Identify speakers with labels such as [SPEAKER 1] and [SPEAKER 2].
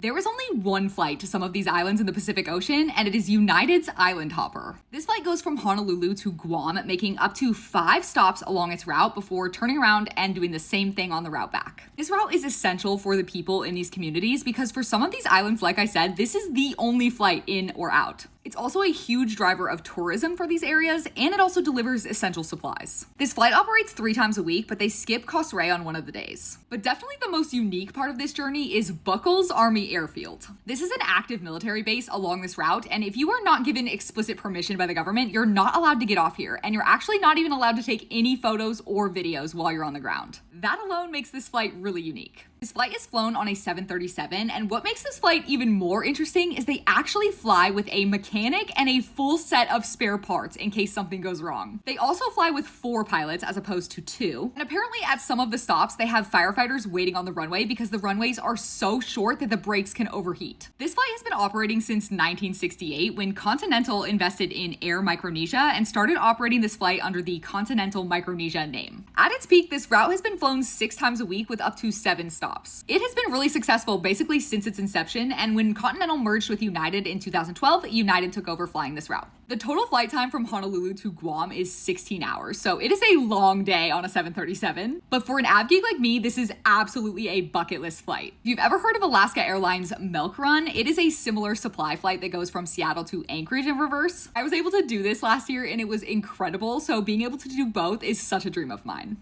[SPEAKER 1] There is only one flight to some of these islands in the Pacific Ocean, and it is United's Island Hopper. This flight goes from Honolulu to Guam, making up to 5 stops along its route before turning around and doing the same thing on the route back. This route is essential for the people in these communities because for some of these islands, like I said, this is the only flight in or out. It's also a huge driver of tourism for these areas, and it also delivers essential supplies. This flight operates 3 times a week, but they skip Costa Ray on one of the days. But definitely the most unique part of this journey is Buckles Army Airfield. This is an active military base along this route, and if you are not given explicit permission by the government, you're not allowed to get off here, and you're actually not even allowed to take any photos or videos while you're on the ground. That alone makes this flight really unique. This flight is flown on a 737, and what makes this flight even more interesting is they actually fly with a mechanic and a full set of spare parts in case something goes wrong. They also fly with 4 pilots as opposed to 2, and apparently at some of the stops they have firefighters waiting on the runway because the runways are so short that the brakes can overheat. This flight has been operating since 1968 when Continental invested in Air Micronesia and started operating this flight under the Continental Micronesia name. At its peak, this route has been flown 6 times a week with up to 7 stops. It has been really successful basically since its inception, and when Continental merged with United in 2012, United took over flying this route. The total flight time from Honolulu to Guam is 16 hours, so it is a long day on a 737. But for an avgeek like me, this is absolutely a bucket list flight. If you've ever heard of Alaska Airlines Milk Run, it is a similar supply flight that goes from Seattle to Anchorage in reverse. I was able to do this last year and it was incredible, so being able to do both is such a dream of mine.